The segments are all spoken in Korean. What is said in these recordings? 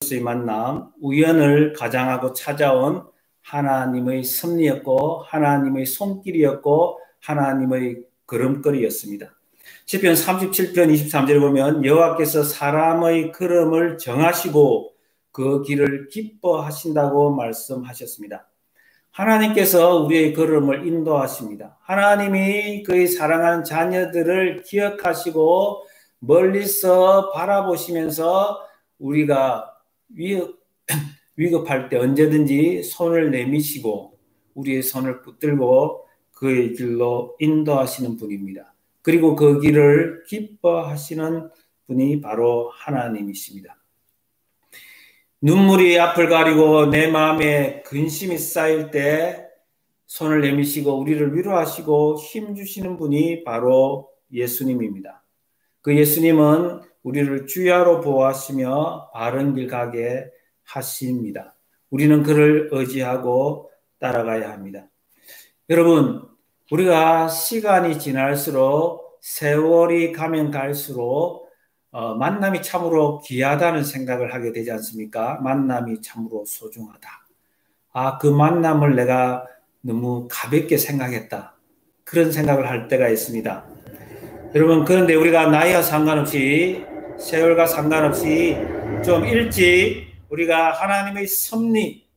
의 만남, 우연을 가장하고 찾아온 하나님의 섭리였고 하나님의 손길이었고 하나님의 걸음걸이였습니다. 시편 37편 23절에 보면 여호와께서 사람의 걸음을 정하시고 그 길을 기뻐하신다고 말씀하셨습니다. 하나님께서 우리의 걸음을 인도하십니다. 하나님이 그의 사랑하는 자녀들을 기억하시고 멀리서 바라보시면서 우리가 위급할 때 언제든지 손을 내미시고 우리의 손을 붙들고 그의 길로 인도하시는 분입니다. 그리고 그 길을 기뻐하시는 분이 바로 하나님이십니다. 눈물이 앞을 가리고 내 마음에 근심이 쌓일 때 손을 내미시고 우리를 위로하시고 힘주시는 분이 바로 예수님입니다. 그 예수님은 우리를 주야로 보호하시며 바른 길 가게 하십니다. 우리는 그를 의지하고 따라가야 합니다. 여러분, 우리가 시간이 지날수록 세월이 가면 갈수록 만남이 참으로 귀하다는 생각을 하게 되지 않습니까? 만남이 참으로 소중하다. 그 만남을 내가 너무 가볍게 생각했다. 그런 생각을 할 때가 있습니다. 여러분, 그런데 우리가 나이와 상관없이 세월과 상관없이 좀 일찍 우리가 하나님의 섭리,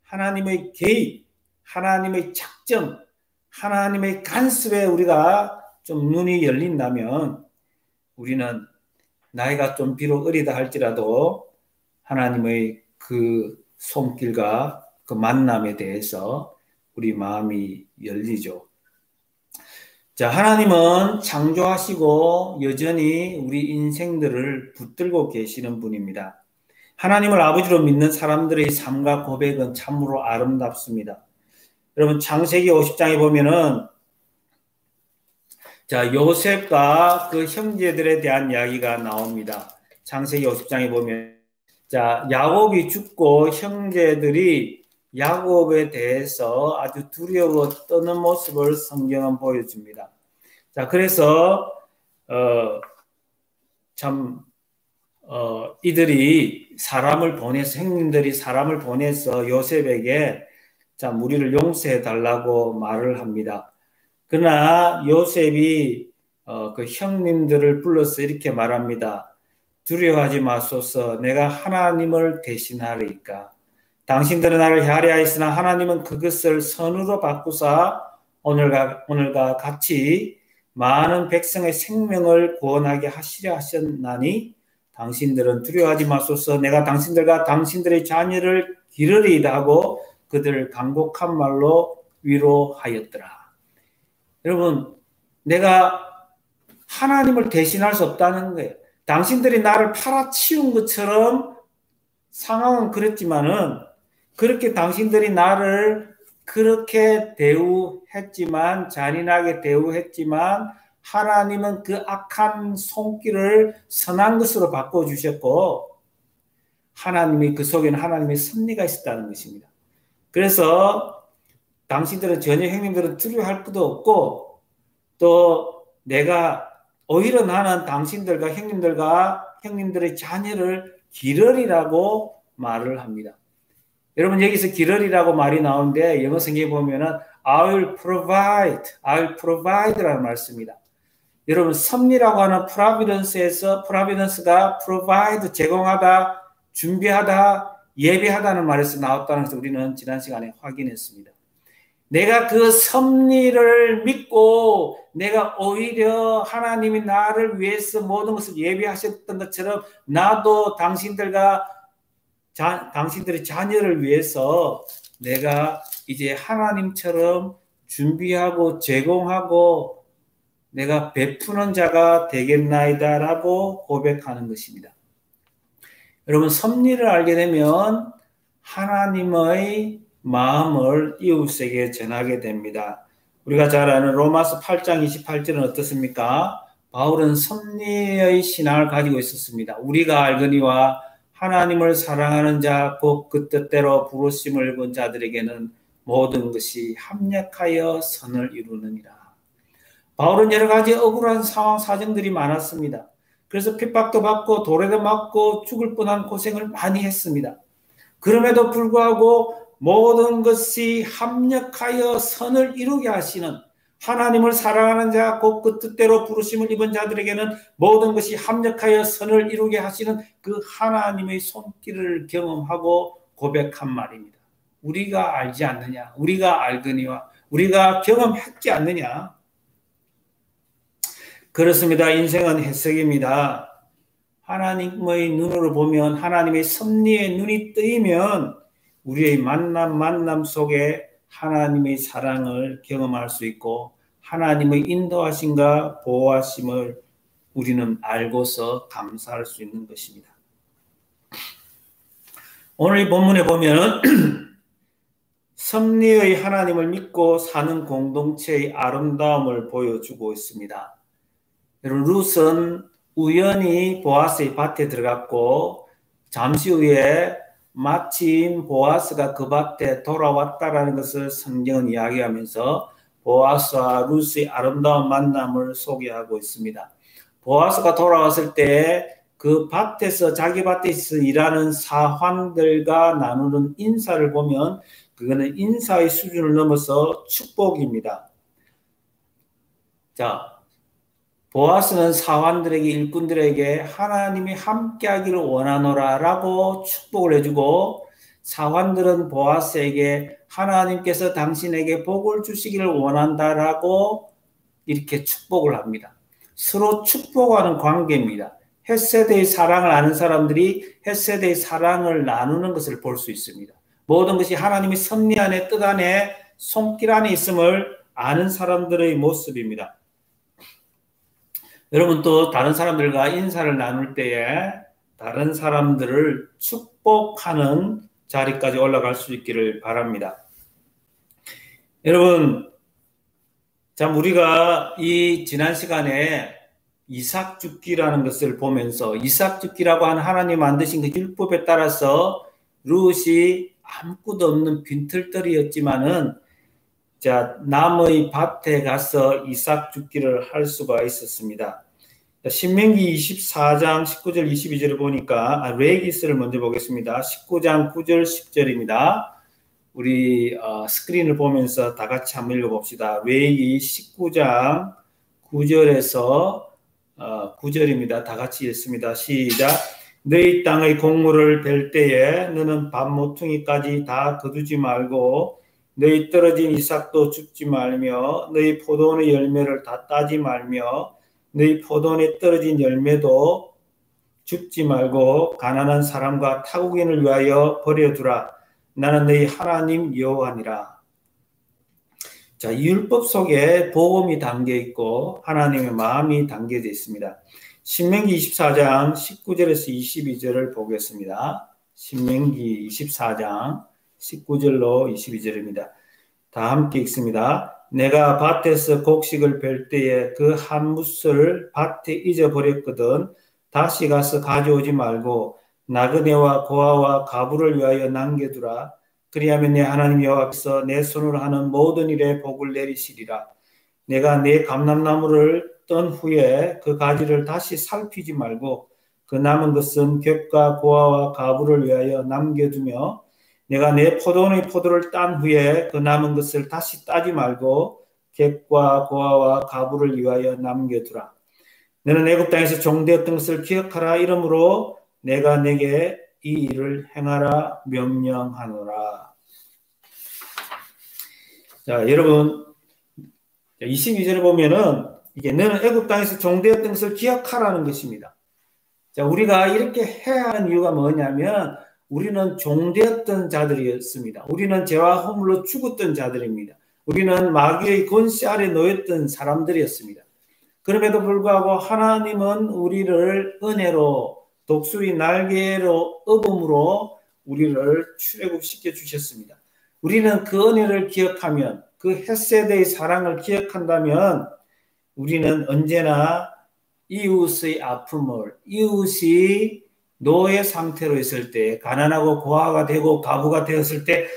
하나님의 개입, 하나님의 작정, 하나님의 간섭에 우리가 좀 눈이 열린다면 우리는 나이가 좀 비록 어리다 할지라도 하나님의 그 손길과 그 만남에 대해서 우리 마음이 열리죠. 자, 하나님은 창조하시고 여전히 우리 인생들을 붙들고 계시는 분입니다. 하나님을 아버지로 믿는 사람들의 삶과 고백은 참으로 아름답습니다. 여러분, 창세기 50장에 보면은 자, 요셉과 그 형제들에 대한 이야기가 나옵니다. 창세기 50장에 보면 자, 야곱이 죽고 형제들이 야곱에 대해서 아주 두려워 떠는 모습을 성경은 보여줍니다. 자, 그래서 이들이 사람을 보내서 형님들이 사람을 보내서 요셉에게 자, 우리를 용서해 달라고 말을 합니다. 그러나 요셉이 그 형님들을 불러서 이렇게 말합니다. 두려워하지 마소서. 내가 하나님을 대신하리이까. 당신들은 나를 혈애하였으나 하나님은 그것을 선으로 바꾸사 오늘과 같이 많은 백성의 생명을 구원하게 하시려 하셨나니 당신들은 두려워하지 마소서. 내가 당신들과 당신들의 자녀를 기르리이다 하고 그들을 간곡한 말로 위로하였더라. 여러분, 내가 하나님을 대신할 수 없다는 거예요. 당신들이 나를 팔아치운 것처럼 상황은 그랬지만은 그렇게 당신들이 나를 그렇게 대우했지만 잔인하게 대우했지만 하나님은 그 악한 손길을 선한 것으로 바꿔주셨고 하나님이 그 속에는 하나님의 섭리가 있었다는 것입니다. 그래서 당신들은 전혀 형님들은 두려워할 것도 없고 또 내가 오히려 나는 당신들과 형님들의 자녀를 기르리라고 말을 합니다. 여러분, 여기서 기르리라고 말이 나오는데 영어 성경에 보면은 I will provide라는 말씀입니다. 여러분, 섭리라고 하는 providence가 provide, 제공하다, 준비하다, 예배하다는 말에서 나왔다는 것을 우리는 지난 시간에 확인했습니다. 내가 그 섭리를 믿고 내가 오히려 하나님이 나를 위해서 모든 것을 예비하셨던 것처럼 나도 당신들의 자녀를 위해서 내가 이제 하나님처럼 준비하고 제공하고 내가 베푸는 자가 되겠나이다 라고 고백하는 것입니다. 여러분, 섭리를 알게 되면 하나님의 마음을 이웃에게 전하게 됩니다. 우리가 잘 아는 로마서 8장 28절은 어떻습니까? 바울은 섭리의 신앙을 가지고 있었습니다. 우리가 알거니와 하나님을 사랑하는 자, 곧 그 뜻대로 부르심을 입은 자들에게는 모든 것이 합력하여 선을 이루느니라. 바울은 여러 가지 억울한 상황, 사정들이 많았습니다. 그래서 핍박도 받고 돌에도 맞고 죽을 뻔한 고생을 많이 했습니다. 그럼에도 불구하고 모든 것이 합력하여 선을 이루게 하시는 하나님을 사랑하는 자, 곧 그 뜻대로 부르심을 입은 자들에게는 모든 것이 합력하여 선을 이루게 하시는 그 하나님의 손길을 경험하고 고백한 말입니다. 우리가 알지 않느냐? 우리가 알거니와 우리가 경험했지 않느냐? 그렇습니다. 인생은 해석입니다. 하나님의 눈으로 보면 하나님의 섭리의 눈이 뜨이면 우리의 만남 속에 하나님의 사랑을 경험할 수 있고 하나님의 인도하심과 보호하심을 우리는 알고서 감사할 수 있는 것입니다. 오늘 이 본문에 보면 섭리의 하나님을 믿고 사는 공동체의 아름다움을 보여주고 있습니다. 여러분, 룻은 우연히 보아스의 밭에 들어갔고 잠시 후에 마침 보아스가 그 밭에 돌아왔다라는 것을 성경은 이야기하면서 보아스와 룻의 아름다운 만남을 소개하고 있습니다. 보아스가 돌아왔을 때 그 밭에서 자기 밭에서 일하는 사환들과 나누는 인사를 보면 그거는 인사의 수준을 넘어서 축복입니다. 자, 보아스는 사환들에게 일꾼들에게 하나님이 함께하기를 원하노라라고 축복을 해주고 사환들은 보아스에게 하나님께서 당신에게 복을 주시기를 원한다라고 이렇게 축복을 합니다. 서로 축복하는 관계입니다. 헷세대의 사랑을 아는 사람들이 헷세대의 사랑을 나누는 것을 볼 수 있습니다. 모든 것이 하나님의 섭리 안에 뜻 안에 손길 안에 있음을 아는 사람들의 모습입니다. 여러분 또 다른 사람들과 인사를 나눌 때에 다른 사람들을 축복하는 자리까지 올라갈 수 있기를 바랍니다. 여러분, 참 우리가 이 지난 시간에 이삭 죽기라는 것을 보면서 이삭 죽기라고 하는 하나님 만드신 그 율법에 따라서 룻이 아무것도 없는 빈털터리였지만은 자, 남의 밭에 가서 이삭 죽기를 할 수가 있었습니다. 신명기 24장 19절 22절을 보니까 레기스를 먼저 보겠습니다. 19장 9절 10절입니다. 우리 스크린을 보면서 다 같이 한번 읽어봅시다. 레기 19장 9절에서 9절입니다. 다 같이 읽습니다. 시작. 너희 땅의 곡물을 벨 때에 너는 밥 모퉁이까지 다 거두지 말고 너희 떨어진 이삭도 줍지 말며 너희 포도원의 열매를 다 따지 말며 너희 포도원에 떨어진 열매도 줍지 말고 가난한 사람과 타국인을 위하여 버려두라. 나는 너희 하나님 여호와니라. 자, 이 율법 속에 복음이 담겨 있고 하나님의 마음이 담겨져 있습니다. 신명기 24장 19절에서 22절을 보겠습니다. 신명기 24장 19절로 22절입니다. 다 함께 읽습니다. 내가 밭에서 곡식을 벨 때에 그 한 무스를 밭에 잊어버렸거든 다시 가서 가져오지 말고 나그네와 고아와 가부를 위하여 남겨두라. 그리하면 내 하나님 여호와께서 내 손으로 하는 모든 일에 복을 내리시리라. 내가 내 감람나무를 떤 후에 그 가지를 다시 살피지 말고 그 남은 것은 객과 고아와 가부를 위하여 남겨두며 내가 내 포도원의 포도를 딴 후에 그 남은 것을 다시 따지 말고 객과 고아와 가부를 위하여 남겨두라. 너는 애굽 땅에서 종되었던 것을 기억하라. 이러므로 내가 내게 이 일을 행하라 명령하노라. 자, 여러분 22절에 보면은 이게 너는 애굽 땅에서 종되었던 것을 기억하라는 것입니다. 자, 우리가 이렇게 해야 하는 이유가 뭐냐면 우리는 종되었던 자들이었습니다. 우리는 죄와 허물로 죽었던 자들입니다. 우리는 마귀의 권세 아래 놓였던 사람들이었습니다. 그럼에도 불구하고 하나님은 우리를 은혜로 독수리 날개로 업음으로 우리를 출애굽시켜 주셨습니다. 우리는 그 은혜를 기억하면 그 헷세대의 사랑을 기억한다면 우리는 언제나 이웃의 아픔을 이웃이 노예 상태로 있을 때 가난하고 고아가 되고 가부가 되었을 때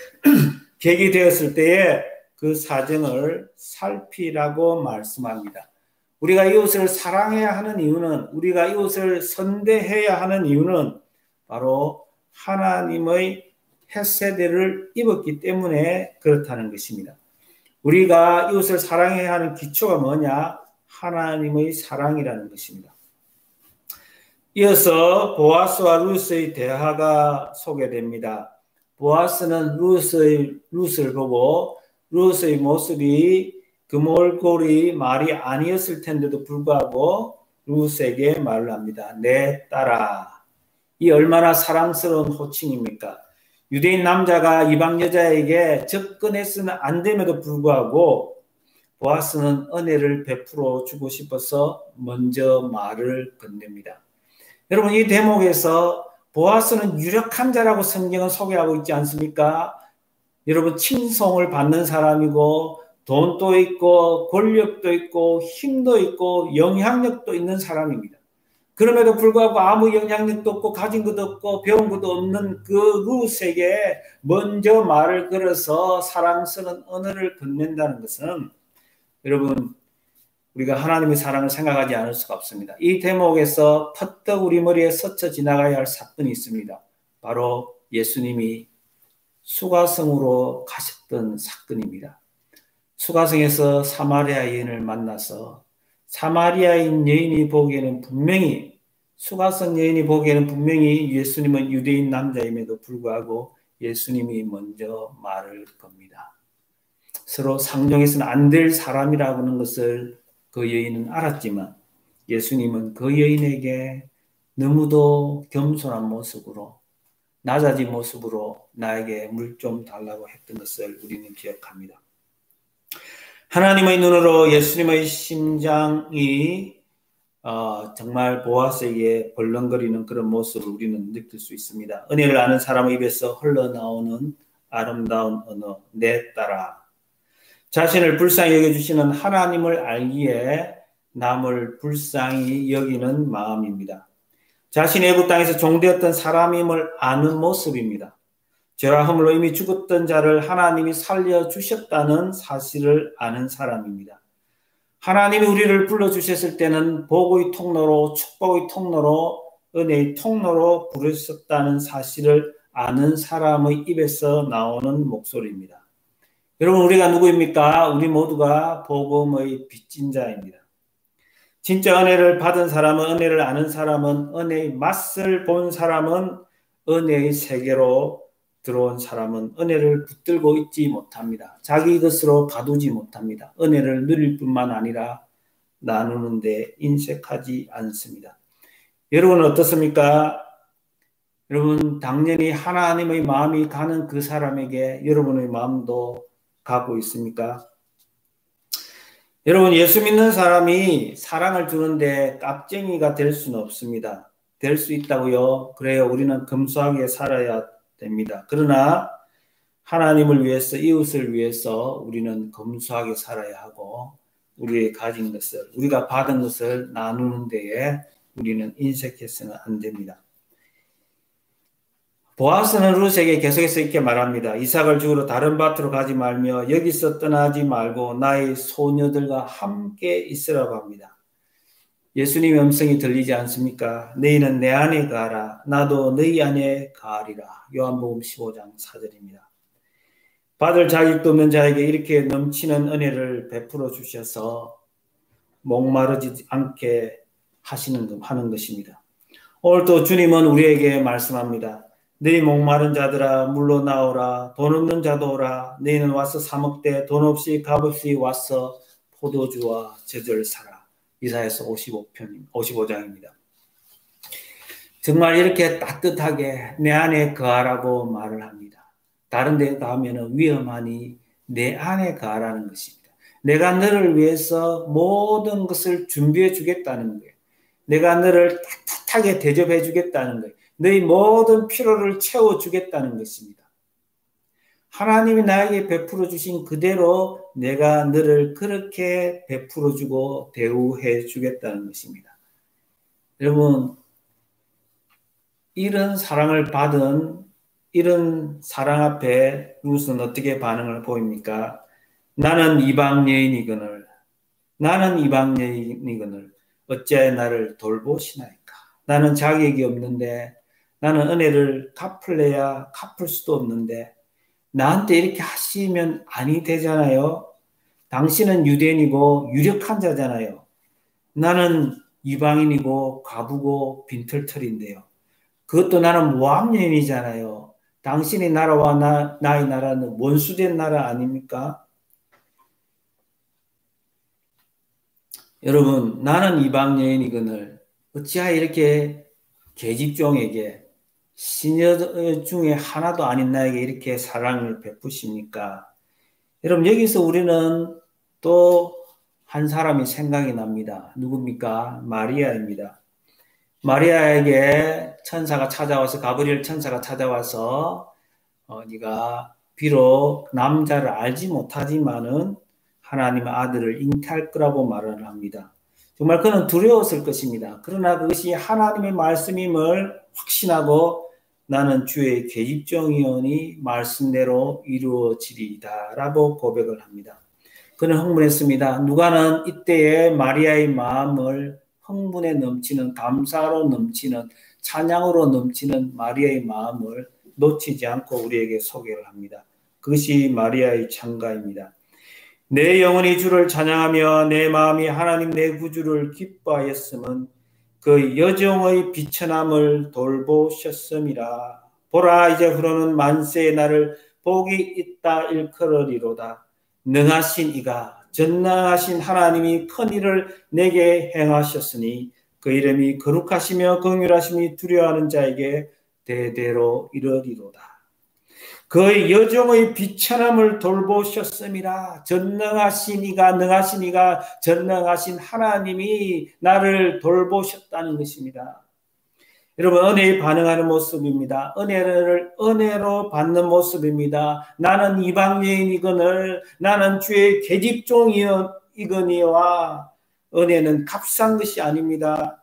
객이 되었을 때에 그 사정을 살피라고 말씀합니다. 우리가 이웃을 사랑해야 하는 이유는, 우리가 이웃을 선대해야 하는 이유는 바로 하나님의 헤세드를 입었기 때문에 그렇다는 것입니다. 우리가 이웃을 사랑해야 하는 기초가 뭐냐? 하나님의 사랑이라는 것입니다. 이어서 보아스와 루스의 대화가 소개됩니다. 보아스는 루스를 보고 루스의 모습이 금올골이 말이 아니었을 텐데도 불구하고 루스에게 말을 합니다. 내 딸아. 이 얼마나 사랑스러운 호칭입니까? 유대인 남자가 이방 여자에게 접근해서는 안 됨에도 불구하고 보아스는 은혜를 베풀어 주고 싶어서 먼저 말을 건넵니다. 여러분, 이 대목에서 보아스는 유력한 자라고 성경은 소개하고 있지 않습니까? 여러분, 칭송을 받는 사람이고 돈도 있고 권력도 있고 힘도 있고 영향력도 있는 사람입니다. 그럼에도 불구하고 아무 영향력도 없고 가진 것도 없고 배운 것도 없는 그 루스에게 먼저 말을 걸어서 사랑스러운 언어를 건넨다는 것은 여러분, 우리가 하나님의 사랑을 생각하지 않을 수가 없습니다. 이 대목에서 퍼뜩 우리 머리에 스쳐 지나가야 할 사건이 있습니다. 바로 예수님이 수가성으로 가셨던 사건입니다. 수가성에서 사마리아 여인을 만나서 사마리아인 여인이 보기에는 분명히, 수가성 여인이 보기에는 분명히 예수님은 유대인 남자임에도 불구하고 예수님이 먼저 말을 겁니다. 서로 상종해서는 안 될 사람이라고 하는 것을 그 여인은 알았지만 예수님은 그 여인에게 너무도 겸손한 모습으로, 낮아진 모습으로 나에게 물 좀 달라고 했던 것을 우리는 기억합니다. 하나님의 눈으로 예수님의 심장이 정말 보아스에게 벌렁거리는 그런 모습을 우리는 느낄 수 있습니다. 은혜를 아는 사람의 입에서 흘러나오는 아름다운 언어, 내 딸아. 자신을 불쌍히 여겨주시는 하나님을 알기에 남을 불쌍히 여기는 마음입니다. 자신의 애국 땅에서 종되었던 사람임을 아는 모습입니다. 죄와 허물로 이미 죽었던 자를 하나님이 살려주셨다는 사실을 아는 사람입니다. 하나님이 우리를 불러주셨을 때는 복의 통로로, 축복의 통로로, 은혜의 통로로 부르셨다는 사실을 아는 사람의 입에서 나오는 목소리입니다. 여러분, 우리가 누구입니까? 우리 모두가 복음의 빚진 자입니다. 진짜 은혜를 받은 사람은, 은혜를 아는 사람은, 은혜의 맛을 본 사람은, 은혜의 세계로 들어온 사람은 은혜를 붙들고 있지 못합니다. 자기 것으로 가두지 못합니다. 은혜를 누릴 뿐만 아니라 나누는 데 인색하지 않습니다. 여러분은 어떻습니까? 여러분, 당연히 하나님의 마음이 가는 그 사람에게 여러분의 마음도 가고 있습니까? 여러분, 예수 믿는 사람이 사랑을 주는데 깝쟁이가 될 수는 없습니다. 될 수 있다고요? 그래요. 우리는 검소하게 살아야 됩니다. 그러나 하나님을 위해서, 이웃을 위해서 우리는 검소하게 살아야 하고, 우리의 가진 것을, 우리가 받은 것을 나누는 데에 우리는 인색해서는 안 됩니다. 보아스는 루스에게 계속해서 이렇게 말합니다. 이삭을 죽으러 다른 밭으로 가지 말며 여기서 떠나지 말고 나의 소녀들과 함께 있으라고 합니다. 예수님의 음성이 들리지 않습니까? 너희는 내 안에 가라. 나도 너희 안에 가리라. 요한복음 15장 4절입니다. 받을 자격도 없는 자에게 이렇게 넘치는 은혜를 베풀어 주셔서 목마르지 않게 하는 것입니다. 오늘도 주님은 우리에게 말씀합니다. 너희 목마른 자들아 물로 나오라. 돈 없는 자도 오라. 너희는 와서 사 먹되 돈 없이 값없이 와서 포도주와 젖을 사라. 이사야서 55장입니다. 정말 이렇게 따뜻하게 내 안에 거하라고 말을 합니다. 다른 데 가면은 위험하니 내 안에 거하라는 것입니다. 내가 너를 위해서 모든 것을 준비해 주겠다는 거예요. 내가 너를 따뜻하게 대접해 주겠다는 거예요. 너희 모든 필요를 채워 주겠다는 것입니다. 하나님이 나에게 베풀어 주신 그대로 내가 너를 그렇게 베풀어 주고 대우해 주겠다는 것입니다. 여러분, 이런 사랑을 받은 이런 사랑 앞에 루스는 어떻게 반응을 보입니까? 나는 이방 여인이거늘 나는 이방 여인이거늘 어찌하여 나를 돌보시나이까. 나는 자격이 없는데, 나는 은혜를 갚을래야 갚을 수도 없는데 나한테 이렇게 하시면 아니 되잖아요. 당신은 유대인이고 유력한 자잖아요. 나는 이방인이고 과부고 빈털털인데요. 그것도 나는 모함여인이잖아요. 당신의 나라와 나의 나라는 원수된 나라 아닙니까? 여러분, 나는 이방여인이거늘 어찌하여 이렇게 계집종에게 시녀 중에 하나도 아닌 나에게 이렇게 사랑을 베푸십니까? 여러분, 여기서 우리는 또 한 사람이 생각이 납니다. 누굽니까? 마리아입니다. 마리아에게 천사가 찾아와서, 가브리엘 천사가 찾아와서 네가 비록 남자를 알지 못하지만은 하나님의 아들을 잉태할 거라고 말을 합니다. 정말 그는 두려웠을 것입니다. 그러나 그것이 하나님의 말씀임을 확신하고 나는 주의 계집종이오니 말씀대로 이루어지리이다 라고 고백을 합니다. 그는 흥분했습니다. 누가는 이때에 마리아의 마음을 흥분에 넘치는, 감사로 넘치는, 찬양으로 넘치는 마리아의 마음을 놓치지 않고 우리에게 소개를 합니다. 그것이 마리아의 찬가입니다. 내 영혼이 주를 찬양하며 내 마음이 하나님 내 구주를 기뻐하였음은 그 여종의 비천함을 돌보셨음이라. 보라, 이제부로는 만세의 날을 복이 있다 일컬으리로다. 능하신 이가, 전능하신 하나님이 큰 일을 내게 행하셨으니 그 이름이 거룩하시며 긍휼하심이 두려워하는 자에게 대대로 이르리로다. 그의 여종의 비천함을 돌보셨음이라. 전능하신 이가, 능하신 이가, 전능하신 하나님이 나를 돌보셨다는 것입니다. 여러분, 은혜에 반응하는 모습입니다. 은혜를 은혜로 받는 모습입니다. 나는 이방 여인이거늘 나는 주의 계집종이거니와 은혜는 값싼 것이 아닙니다.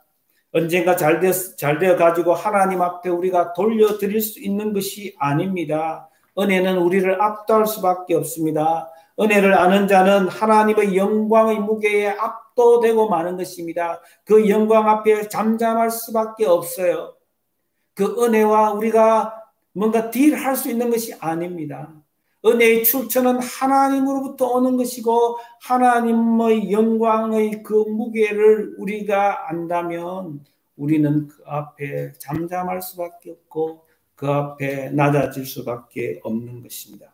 언젠가 잘 되어 가지고 하나님 앞에 우리가 돌려드릴 수 있는 것이 아닙니다. 은혜는 우리를 압도할 수밖에 없습니다. 은혜를 아는 자는 하나님의 영광의 무게에 압도되고 마는 것입니다. 그 영광 앞에 잠잠할 수밖에 없어요. 그 은혜와 우리가 뭔가 딜할 수 있는 것이 아닙니다. 은혜의 출처는 하나님으로부터 오는 것이고 하나님의 영광의 그 무게를 우리가 안다면 우리는 그 앞에 잠잠할 수밖에 없고 그 앞에 낮아질 수밖에 없는 것입니다.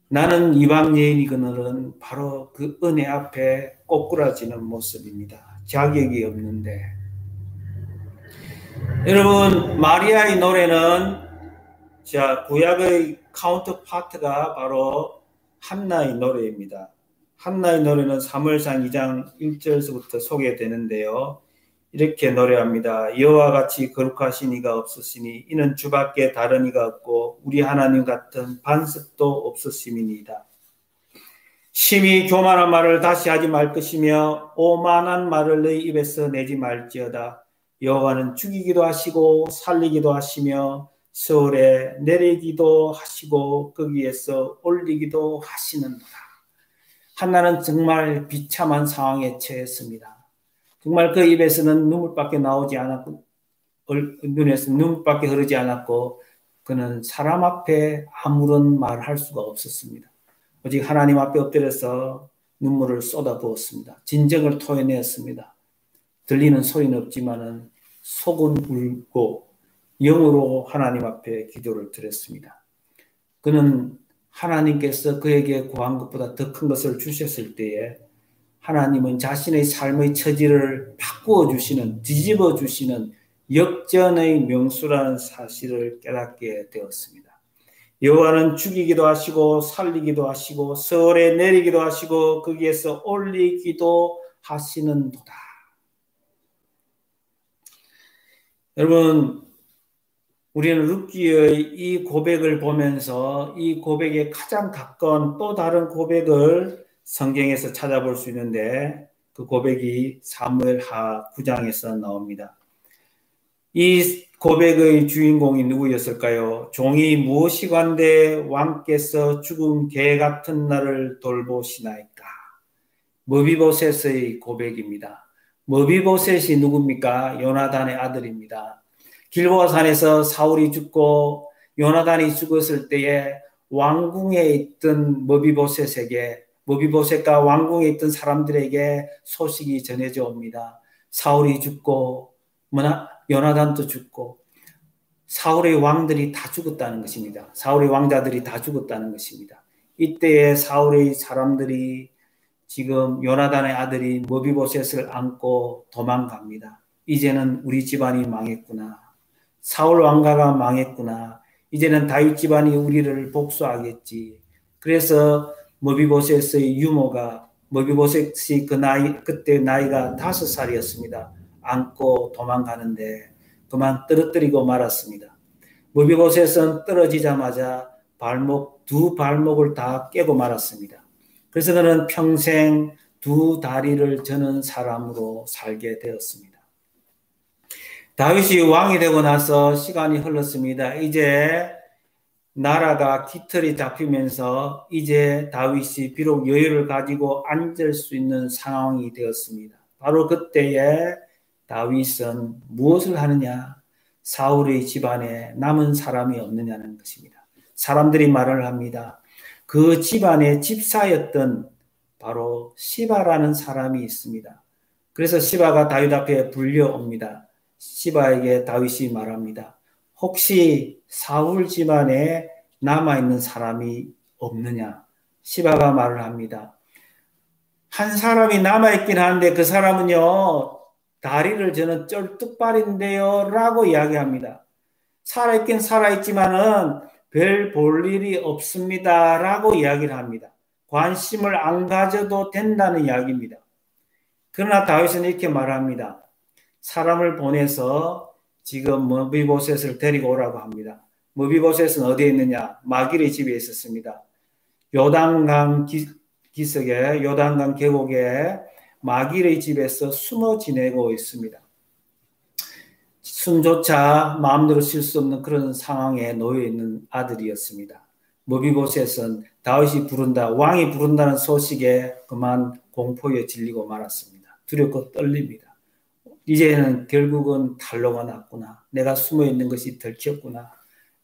나는 이방 여인이거늘은 바로 그 은혜 앞에 꼬꾸라지는 모습입니다. 자격이 없는데. 여러분, 마리아의 노래는 구약의 카운터파트가 바로 한나의 노래입니다. 한나의 노래는 사무엘상 2장 1절서부터 소개되는데요. 이렇게 노래합니다. 여호와 같이 거룩하신 이가 없으시니 이는 주밖에 다른 이가 없고 우리 하나님 같은 반석도 없으심이니이다. 심히 교만한 말을 다시 하지 말 것이며 오만한 말을 너희 입에서 내지 말지어다. 여호와는 죽이기도 하시고 살리기도 하시며 서울에 내리기도 하시고 거기에서 올리기도 하시는도다. 한나는 정말 비참한 상황에 처했습니다. 정말 그 입에서는 눈물밖에 나오지 않았고 눈에서 눈물밖에 흐르지 않았고 그는 사람 앞에 아무런 말을 할 수가 없었습니다. 오직 하나님 앞에 엎드려서 눈물을 쏟아부었습니다. 진정을 토해내었습니다. 들리는 소리는 없지만은 속은 울고 영으로 하나님 앞에 기도를 드렸습니다. 그는 하나님께서 그에게 구한 것보다 더 큰 것을 주셨을 때에 하나님은 자신의 삶의 처지를 바꾸어 주시는, 뒤집어 주시는 역전의 명수라는 사실을 깨닫게 되었습니다. 여호와는 죽이기도 하시고 살리기도 하시고 서울에 내리기도 하시고 거기에서 올리기도 하시는도다. 여러분, 우리는 룻기의 이 고백을 보면서 이 고백에 가장 가까운 또 다른 고백을 성경에서 찾아볼 수 있는데 그 고백이 사무엘하 9장에서 나옵니다. 이 고백의 주인공이 누구였을까요? 종이 무엇이간데 왕께서 죽은 개 같은 나를 돌보시나이까? 머비보셋의 고백입니다. 머비보셋이 누굽니까? 요나단의 아들입니다. 길보아 산에서 사울이 죽고 요나단이 죽었을 때에 왕궁에 있던 머비보셋과 왕궁에 있던 사람들에게 소식이 전해져 옵니다. 사울이 죽고 요나단도 죽고 사울의 왕들이 다 죽었다는 것입니다. 사울의 왕자들이 다 죽었다는 것입니다. 이때에 사울의 사람들이 지금 요나단의 아들이 머비보셋을 안고 도망갑니다. 이제는 우리 집안이 망했구나. 사울 왕가가 망했구나. 이제는 다윗 집안이 우리를 복수하겠지. 그래서 머비보셋의 유모가 머비보셋이 그때 나이가 5살이었습니다. 안고 도망가는데 그만 떨어뜨리고 말았습니다. 머비보셋은 떨어지자마자 두 발목을 다 깨고 말았습니다. 그래서 그는 평생 두 다리를 저는 사람으로 살게 되었습니다. 다윗이 왕이 되고 나서 시간이 흘렀습니다. 이제 나라가 깃털이 잡히면서 이제 다윗이 비록 여유를 가지고 앉을 수 있는 상황이 되었습니다. 바로 그때에 다윗은 무엇을 하느냐? 사울의 집안에 남은 사람이 없느냐는 것입니다. 사람들이 말을 합니다. 그 집안의 집사였던 바로 시바라는 사람이 있습니다. 그래서 시바가 다윗 앞에 불려옵니다. 시바에게 다윗이 말합니다. 혹시 사울 집안에 남아있는 사람이 없느냐? 시바가 말을 합니다. 한 사람이 남아있긴 한데 그 사람은요, 다리를 저는 쩔뚝발인데요 라고 이야기합니다. 살아있긴 살아있지만은 별 볼 일이 없습니다 라고 이야기를 합니다. 관심을 안 가져도 된다는 이야기입니다. 그러나 다윗은 이렇게 말합니다. 사람을 보내서 지금 머비보셋을 데리고 오라고 합니다. 머비보셋은 어디에 있느냐? 마길의 집에 있었습니다. 요단강 기슭에 요단강 계곡에 마길의 집에서 숨어 지내고 있습니다. 숨조차 마음대로 쉴 수 없는 그런 상황에 놓여 있는 아들이었습니다. 머비보셋은 다윗이 부른다, 왕이 부른다는 소식에 그만 공포에 질리고 말았습니다. 두렵고 떨립니다. 이제는 결국은 탄로가 났구나. 내가 숨어 있는 것이 들켰구나.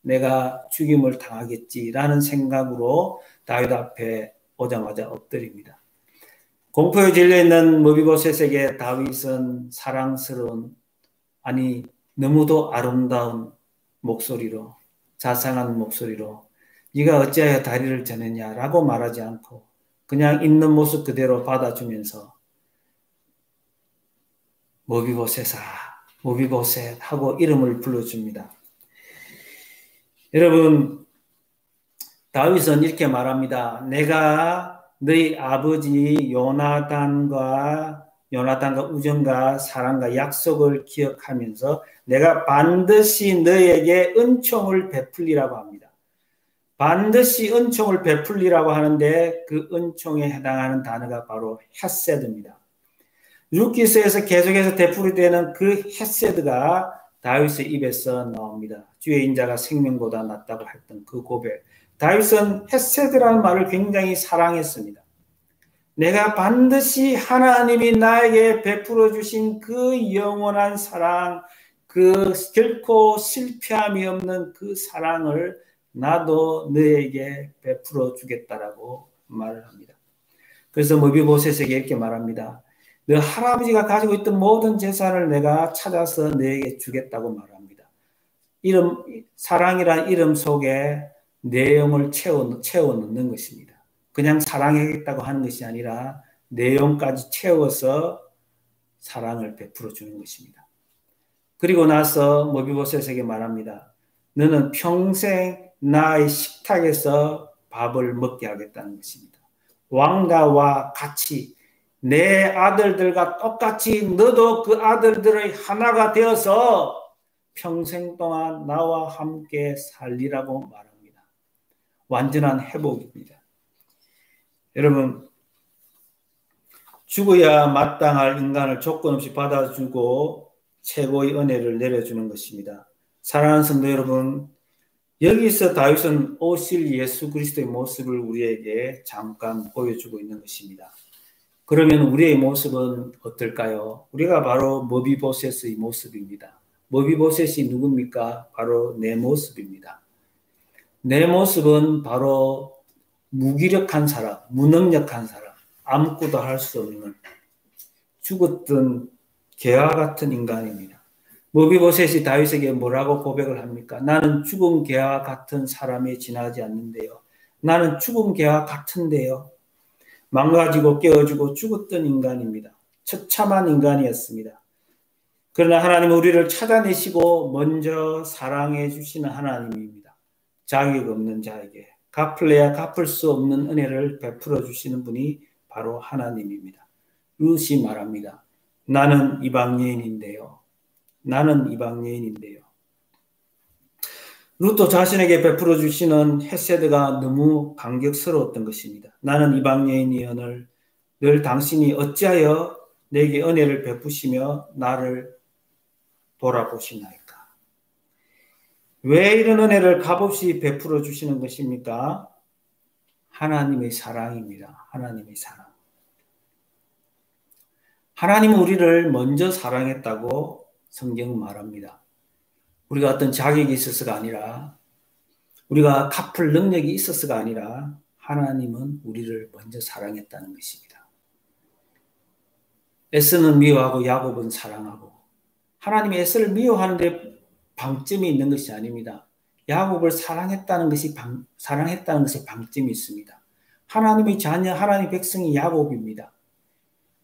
내가 죽임을 당하겠지라는 생각으로 다윗 앞에 오자마자 엎드립니다. 공포에 질려있는 머비보셋에게 다윗은 사랑스러운, 아니 너무도 아름다운 목소리로, 자상한 목소리로 네가 어찌하여 다리를 저느냐라고 말하지 않고 그냥 있는 모습 그대로 받아주면서 머비보셋아, 머비보셋 하고 이름을 불러줍니다. 여러분, 다윗은 이렇게 말합니다. 내가 너희 아버지 요나단과 우정과 사랑과 약속을 기억하면서 내가 반드시 너에게 은총을 베풀리라고 합니다. 반드시 은총을 베풀리라고 하는데 그 은총에 해당하는 단어가 바로 헤세드입니다. 룻기서에서 계속해서 되풀이되는 그 헤세드가 다윗의 입에서 나옵니다. 주의 인자가 생명보다 낫다고 했던 그 고백. 다윗은 헤세드라는 말을 굉장히 사랑했습니다. 내가 반드시 하나님이 나에게 베풀어 주신 그 영원한 사랑, 그 결코 실패함이 없는 그 사랑을 나도 너에게 베풀어 주겠다라고 말을 합니다. 그래서 머비보셋에게 이렇게 말합니다. 너 할아버지가 가지고 있던 모든 재산을 내가 찾아서 너에게 주겠다고 말합니다. 사랑이란 이름 속에 내용을 채워 넣는 것입니다. 그냥 사랑하겠다고 하는 것이 아니라 내용까지 채워서 사랑을 베풀어 주는 것입니다. 그리고 나서 머비보셋에게 말합니다. 너는 평생 나의 식탁에서 밥을 먹게 하겠다는 것입니다. 왕가와 같이 내 아들들과 똑같이 너도 그 아들들의 하나가 되어서 평생 동안 나와 함께 살리라고 말합니다. 완전한 회복입니다. 여러분, 죽어야 마땅할 인간을 조건 없이 받아주고 최고의 은혜를 내려주는 것입니다. 사랑하는 성도 여러분, 여기서 다윗은 오실 예수 그리스도의 모습을 우리에게 잠깐 보여주고 있는 것입니다. 그러면 우리의 모습은 어떨까요? 우리가 바로 머비보셋의 모습입니다. 머비보셋이 누굽니까? 바로 내 모습입니다. 내 모습은 바로 무기력한 사람, 무능력한 사람, 아무것도 할 수 없는 죽었던 개와 같은 인간입니다. 머비보셋이 다윗에게 뭐라고 고백을 합니까? 나는 죽은 개와 같은 사람에 지나지 않는데요. 나는 죽은 개와 같은데요. 망가지고 깨어지고 죽었던 인간입니다. 처참한 인간이었습니다. 그러나 하나님은 우리를 찾아내시고 먼저 사랑해 주시는 하나님입니다. 자격 없는 자에게 갚을래야 갚을 수 없는 은혜를 베풀어 주시는 분이 바로 하나님입니다. 룻이 말합니다. 나는 이방 여인인데요. 나는 이방 여인인데요. 룻도 자신에게 베풀어 주시는 헤세드가 너무 감격스러웠던 것입니다. 나는 이방 여인이여늘 늘 당신이 어찌하여 내게 은혜를 베푸시며 나를 돌아보시나이까. 왜 이런 은혜를 값없이 베풀어 주시는 것입니까? 하나님의 사랑입니다. 하나님의 사랑. 하나님은 우리를 먼저 사랑했다고 성경은 말합니다. 우리가 어떤 자격이 있어서가 아니라 우리가 갚을 능력이 있어서가 아니라 하나님은 우리를 먼저 사랑했다는 것입니다. 에서는 미워하고 야곱은 사랑하고 하나님이 에서를 미워하는데 방점이 있는 것이 아닙니다. 야곱을 사랑했다는 것이 방점이 있습니다. 하나님의 자녀, 하나님의 백성이 야곱입니다.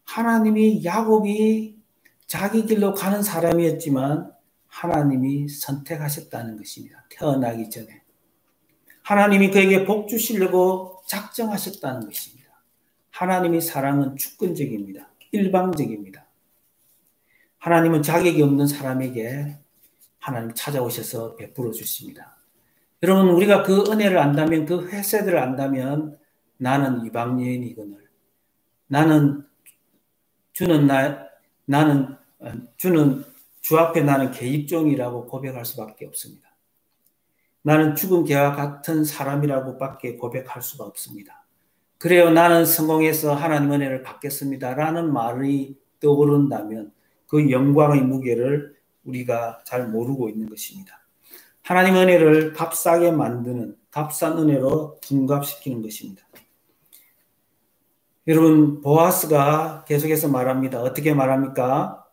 하나님이 야곱이 자기 길로 가는 사람이었지만 하나님이 선택하셨다는 것입니다. 태어나기 전에. 하나님이 그에게 복 주시려고 작정하셨다는 것입니다. 하나님의 사랑은 주권적입니다. 일방적입니다. 하나님은 자격이 없는 사람에게 하나님 찾아오셔서 베풀어 주십니다. 여러분, 우리가 그 은혜를 안다면, 그 회세들을 안다면 나는 이방 여인이거늘 주는 주 앞에 나는 개입종이라고 고백할 수밖에 없습니다. 나는 죽은 개와 같은 사람이라고 밖에 고백할 수가 없습니다. 그래요, 나는 성공해서 하나님 은혜를 받겠습니다 라는 말이 떠오른다면 그 영광의 무게를 우리가 잘 모르고 있는 것입니다. 하나님 은혜를 값싸게 만드는 값싼 은혜로 둔갑시키는 것입니다. 여러분, 보아스가 계속해서 말합니다. 어떻게 말합니까?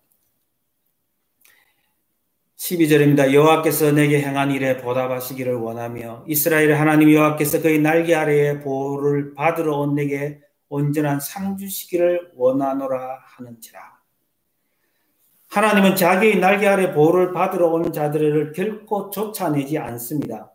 12절입니다. 여호와께서 내게 행한 일에 보답하시기를 원하며 이스라엘의 하나님 여호와께서 그의 날개 아래에 보호를 받으러 온 내게 온전한 상 주시기를 원하노라 하는지라. 하나님은 자기의 날개 아래 보호를 받으러 오는 자들을 결코 쫓아내지 않습니다.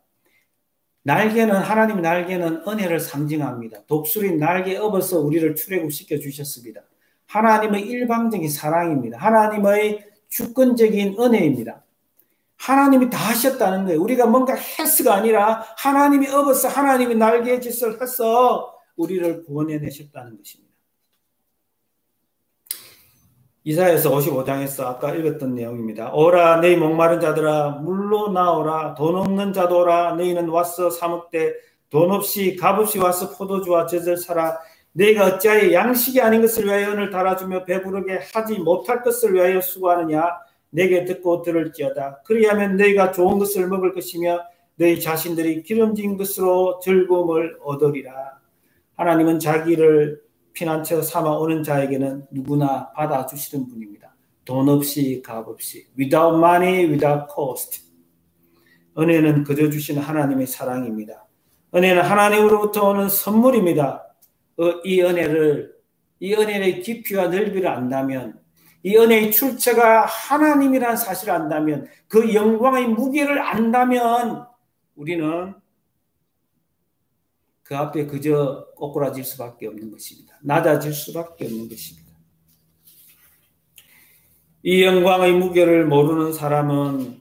하나님의 날개는 은혜를 상징합니다. 독수리 날개 업어서 우리를 출애굽시켜 주셨습니다. 하나님의 일방적인 사랑입니다. 하나님의 주권적인 은혜입니다. 하나님이 다 하셨다는 거예요. 우리가 뭔가 했어가 아니라 하나님이 업어서 하나님이 날개의 짓을 해서 우리를 구원해내셨다는 것입니다. 이사야서 55장에서 아까 읽었던 내용입니다. 오라 너희 목마른 자들아 물로 나오라 돈 없는 자도 오라 너희는 와서 사먹되 돈 없이 값없이 와서 포도주와 젖을 사라. 너희가 어찌하여 양식이 아닌 것을 위하여 은을 달아주며 배부르게 하지 못할 것을 위하여 수고하느냐. 내게 듣고 들을지어다. 그리하면 너희가 좋은 것을 먹을 것이며 너희 자신들이 기름진 것으로 즐거움을 얻으리라. 하나님은 자기를 피난처 삼아 오는 자에게는 누구나 받아주시는 분입니다. 돈 없이 값 없이 without money, without cost. 은혜는 그저 주시는 하나님의 사랑입니다. 은혜는 하나님으로부터 오는 선물입니다. 이 은혜의 깊이와 넓이를 안다면, 이 은혜의 출처가 하나님이라는 사실을 안다면, 그 영광의 무게를 안다면 우리는 그 앞에 그저 꼬꾸라질 수밖에 없는 것입니다. 낮아질 수밖에 없는 것입니다. 이 영광의 무게를 모르는 사람은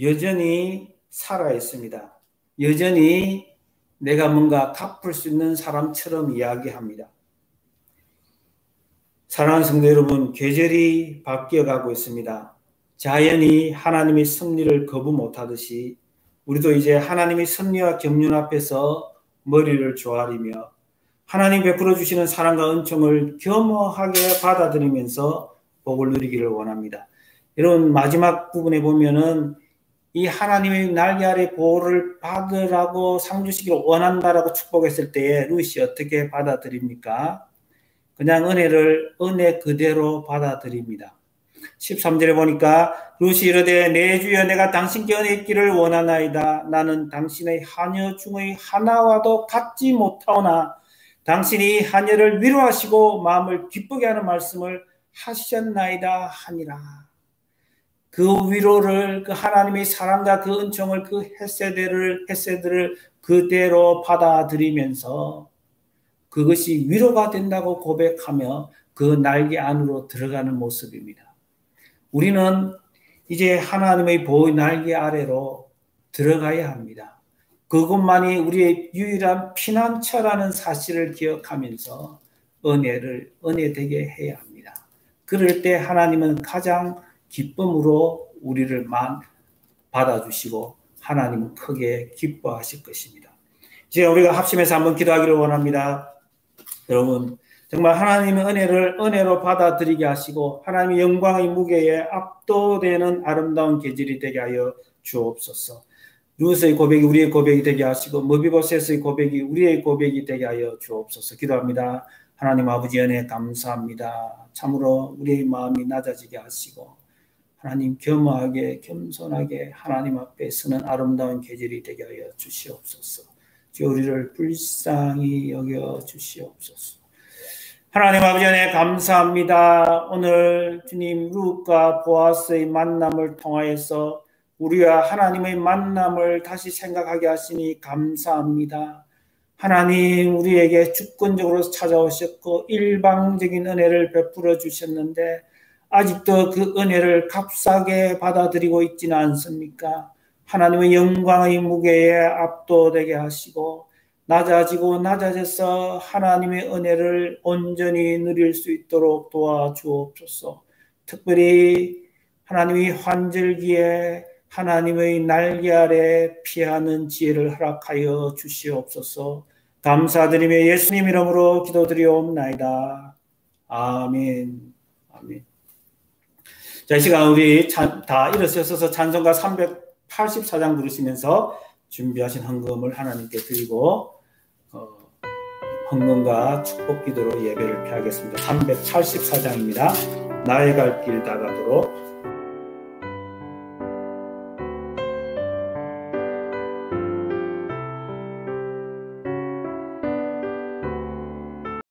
여전히 살아있습니다. 여전히 내가 뭔가 갚을 수 있는 사람처럼 이야기합니다. 사랑하는 성도 여러분, 계절이 바뀌어가고 있습니다. 자연이 하나님의 섭리를 거부 못하듯이 우리도 이제 하나님의 섭리와 경륜 앞에서 머리를 조아리며 하나님 베풀어 주시는 사랑과 은총을 겸허하게 받아들이면서 복을 누리기를 원합니다. 여러분 마지막 부분에 보면은 이 하나님의 날개 아래 보호를 받으라고 상 주시기를 원한다라고 축복했을 때에 룻이 어떻게 받아들입니까? 그냥 은혜 그대로 받아들입니다. 13절에 보니까 룻이 이르되 내 주여 내가 당신께 은혜 있기를 원하나이다. 나는 당신의 하녀 중의 하나와도 같지 못하오나 당신이 하녀를 위로하시고 마음을 기쁘게 하는 말씀을 하셨나이다 하니라. 그 위로를 그 하나님의 사랑과 그 은총을 그 헤세드를 그대로 받아들이면서 그것이 위로가 된다고 고백하며 그 날개 안으로 들어가는 모습입니다. 우리는 이제 하나님의 보호 날개 아래로 들어가야 합니다. 그것만이 우리의 유일한 피난처라는 사실을 기억하면서 은혜 되게 해야 합니다. 그럴 때 하나님은 가장 기쁨으로 우리를 받아주시고 하나님은 크게 기뻐하실 것입니다. 이제 우리가 합심해서 한번 기도하기를 원합니다. 여러분 정말 하나님의 은혜로 받아들이게 하시고 하나님의 영광의 무게에 압도되는 아름다운 계절이 되게 하여 주옵소서. 룻의 고백이 우리의 고백이 되게 하시고 머비보셋의 고백이 우리의 고백이 되게 하여 주옵소서. 기도합니다. 하나님 아버지 은혜 감사합니다. 참으로 우리의 마음이 낮아지게 하시고 하나님 겸허하게 겸손하게 하나님 앞에 서는 아름다운 계절이 되게 하여 주시옵소서. 주 우리를 불쌍히 여겨 주시옵소서. 하나님 아버지 은혜 감사합니다. 오늘 주님 룻과 보아스의 만남을 통하여서 우리와 하나님의 만남을 다시 생각하게 하시니 감사합니다. 하나님 우리에게 주권적으로 찾아오셨고 일방적인 은혜를 베풀어 주셨는데 아직도 그 은혜를 값싸게 받아들이고 있지는 않습니까? 하나님의 영광의 무게에 압도되게 하시고 낮아지고 낮아져서 하나님의 은혜를 온전히 누릴 수 있도록 도와주옵소서. 특별히 하나님의 환절기에 하나님의 날개 아래 피하는 지혜를 허락하여 주시옵소서. 감사드리며 예수님 이름으로 기도드리옵나이다. 아멘. 아멘. 자, 이 시간 우리 다 일어서서 찬송가 384장 부르시면서 준비하신 헌금을 하나님께 드리고 헌금과 축복 기도로 예배를 펴겠습니다. 384장입니다. 나의 갈 길 다가도록